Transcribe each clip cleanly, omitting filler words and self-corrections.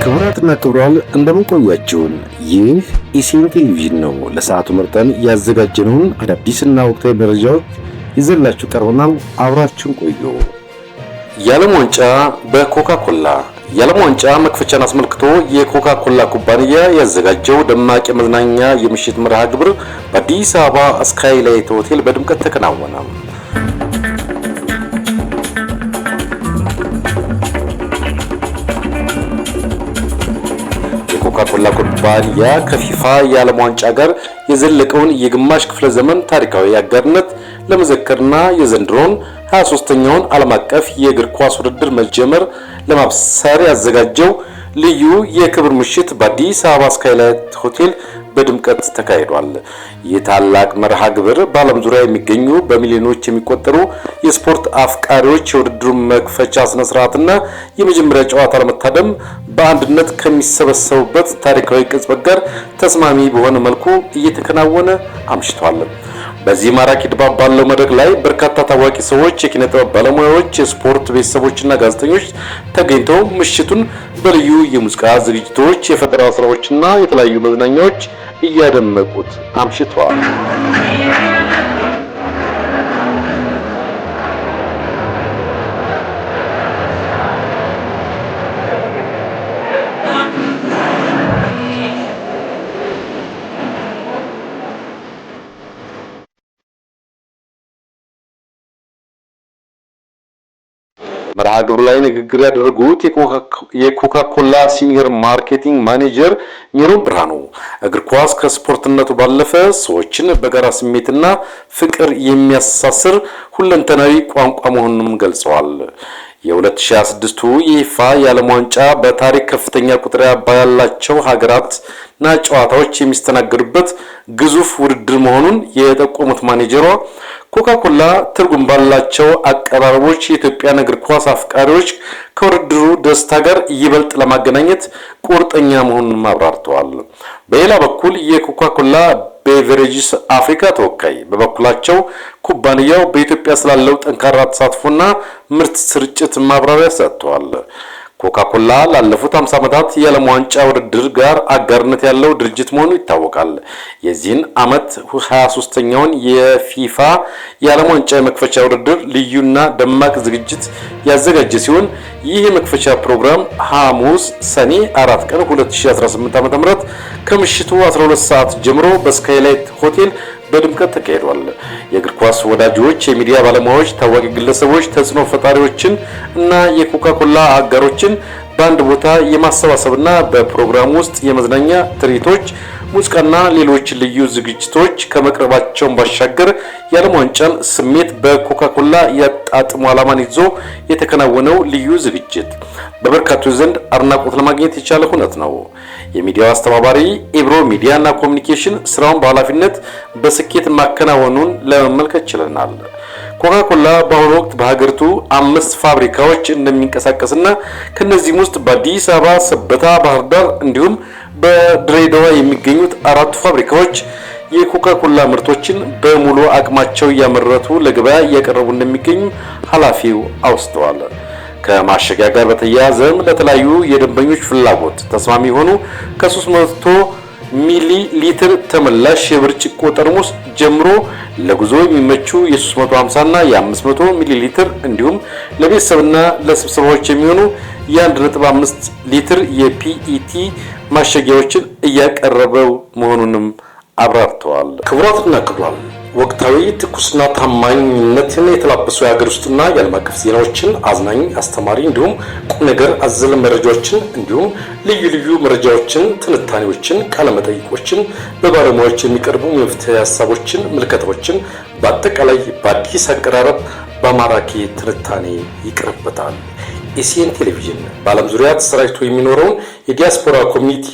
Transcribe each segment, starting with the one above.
ክቡራትና ክቡራን እንደምን ቆያችሁን? ይህ ኢሲኤን ቴሌቪዥን ነው። ለሰዓቱ መርጠን ያዘጋጀነውን አዳዲስና ወቅታዊ መረጃዎች ይዘንላችሁ ቀርበናል። አብራችሁን ቆዩ። የዓለም ዋንጫ በኮካ ኮላ። የዓለም ዋንጫ መክፈቻን አስመልክቶ የኮካ ኮላ ኩባንያ ያዘጋጀው ደማቅ የመዝናኛ የምሽት መርሃ ግብር በአዲስ አበባ ስካይላይት ሆቴል በድምቀት ተከናወነ። የኮካ ኮላ ኩባንያ ከፊፋ የዓለም ዋንጫ ጋር የዘለቀውን የግማሽ ክፍለ ዘመን ታሪካዊ አጋርነት ለመዘከርና የዘንድሮን 23ኛውን ዓለም አቀፍ የእግር ኳስ ውድድር መጀመር ለማብሰር ያዘጋጀው ልዩ የክብር ምሽት በአዲስ አበባ ስካይላይት ሆቴል በድምቀት ተካሂዷል። የታላቅ መርሃ ግብር በዓለም ዙሪያ የሚገኙ በሚሊዮኖች የሚቆጠሩ የስፖርት አፍቃሪዎች የውድድሩ መክፈቻ ስነ ስርዓትና የመጀመሪያ ጨዋታ ለመታደም በአንድነት ከሚሰበሰቡበት ታሪካዊ ቅጽበት ጋር ተስማሚ በሆነ መልኩ እየተከናወነ አምሽቷል። በዚህ ማራኪ ድባብ ባለው መድረክ ላይ በርካታ ታዋቂ ሰዎች፣ የኪነ ጥበብ ባለሙያዎች፣ የስፖርት ቤተሰቦችና ጋዜጠኞች ተገኝተው ምሽቱን በልዩ የሙዚቃ ዝግጅቶች፣ የፈጠራ ስራዎችና የተለያዩ መዝናኛዎች እያደመቁት አምሽተዋል። መርሃ ግብሩ ላይ ንግግር ያደረጉት የኮካ ኮላ ሲኒየር ማርኬቲንግ ማኔጀር ሜሮን ብርሃኑ እግር ኳስ ከስፖርትነቱ ባለፈ ሰዎችን በጋራ ስሜትና ፍቅር የሚያሳስር ሁለንተናዊ ቋንቋ መሆኑንም ገልጸዋል። የ2026ቱ የፊፋ የዓለም ዋንጫ በታሪክ ከፍተኛ ቁጥር ያላቸው ሀገራትና ጨዋታዎች የሚስተናገዱበት ግዙፍ ውድድር መሆኑን የጠቆሙት ማኔጀሯ ኮካ ኮላ ትርጉም ባላቸው አቀራረቦች የኢትዮጵያን እግር ኳስ አፍቃሪዎች ከውድድሩ ደስታ ጋር ይበልጥ ለማገናኘት ቁርጠኛ መሆኑን አብራርተዋል። በሌላ በኩል የኮካ ኮላ ቤቨሬጅስ አፍሪካ ተወካይ በበኩላቸው ኩባንያው በኢትዮጵያ ስላለው ጠንካራ ተሳትፎና ምርት ስርጭት ማብራሪያ ሰጥተዋል። ኮካ ኮላ ላለፉት 50 ዓመታት የዓለም ዋንጫ ውድድር ጋር አጋርነት ያለው ድርጅት መሆኑ ይታወቃል። የዚህን ዓመት 23ኛውን የፊፋ የዓለም ዋንጫ የመክፈቻ ውድድር ልዩና ደማቅ ዝግጅት ያዘጋጀ ሲሆን ይህ የመክፈቻ ፕሮግራም ሐሙስ ሰኔ 4 ቀን 2018 ዓ.ም ከምሽቱ 12 ሰዓት ጀምሮ በስካይላይት ሆቴል በድምቀት ተካሂዷል። የእግር ኳስ ወዳጆች፣ የሚዲያ ባለሙያዎች፣ ታዋቂ ግለሰቦች፣ ተጽዕኖ ፈጣሪዎችን እና የኮካ ኮላ አጋሮችን በአንድ ቦታ የማሰባሰብና በፕሮግራም ውስጥ የመዝናኛ ትርኢቶች፣ ሙዚቃና ሌሎች ልዩ ዝግጅቶች ከመቅረባቸው ባሻገር የዓለም ዋንጫን ስሜት በኮካ ኮላ ያጣጥሙ ዓላማን ይዞ የተከናወነው ልዩ ዝግጅት በበርካቶች ዘንድ አድናቆት ለማግኘት የቻለ ሁነት ነው። የሚዲያው አስተባባሪ ኢብሮ ሚዲያና ኮሚኒኬሽን ስራውን በኃላፊነት በስኬት ማከናወኑን ለመመልከት ችለናል። ኮካ ኮላ በአሁኑ ወቅት በሀገሪቱ 5 ፋብሪካዎች እንደሚንቀሳቀስና ከነዚህም ውስጥ በአዲስ አበባ፣ ሰበታ፣ ባህር ዳር እንዲሁም በድሬዳዋ የሚገኙት 4 ፋብሪካዎች የኮካ ኮላ ምርቶችን በሙሉ አቅማቸው እያመረቱ ለገበያ እያቀረቡ እንደሚገኙ ኃላፊው አውስተዋል። ከማሸጊያ ጋር በተያያዘም ለተለያዩ የደንበኞች ፍላጎት ተስማሚ የሆኑ ከ300 ሚሊ ሊትር ተመላሽ የብርጭቆ ጠርሙስ ጀምሮ ለጉዞ የሚመቹ የ350 እና የ500 ሚሊ ሊትር እንዲሁም ለቤተሰብና ለስብሰባዎች የሚሆኑ የ1.5 ሊትር የፒኢቲ ማሸጊያዎችን እያቀረበው መሆኑንም አብራርተዋል። ክቡራትና ክቡራን ወቅታዊ ትኩስና ታማኝነትን የተላበሱ የሀገር ውስጥና የዓለም አቀፍ ዜናዎችን፣ አዝናኝ፣ አስተማሪ እንዲሁም ቁም ነገር አዘል መረጃዎችን እንዲሁም ልዩ ልዩ መረጃዎችን፣ ትንታኔዎችን፣ ቃለመጠይቆችን፣ በባለሙያዎች የሚቀርቡ የመፍትሄ ሀሳቦችን፣ ምልከታዎችን በአጠቃላይ በአዲስ አቀራረብ በማራኪ ትንታኔ ይቀርበታል። ኢሲኤን ቴሌቪዥን በዓለም ዙሪያ ተሰራጭቶ የሚኖረውን የዲያስፖራ ኮሚኒቲ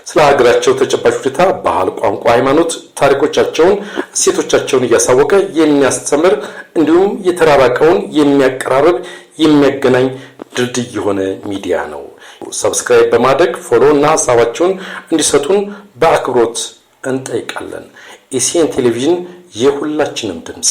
ስለ ሀገራቸው ተጨባጭ ሁኔታ፣ ባህል፣ ቋንቋ፣ ሃይማኖት፣ ታሪኮቻቸውን፣ እሴቶቻቸውን እያሳወቀ የሚያስተምር እንዲሁም የተራራቀውን የሚያቀራርብ የሚያገናኝ ድልድይ የሆነ ሚዲያ ነው። ሰብስክራይብ በማድረግ ፎሎ እና ሀሳባቸውን እንዲሰጡን በአክብሮት እንጠይቃለን። ኢሲኤን ቴሌቪዥን የሁላችንም ድምጽ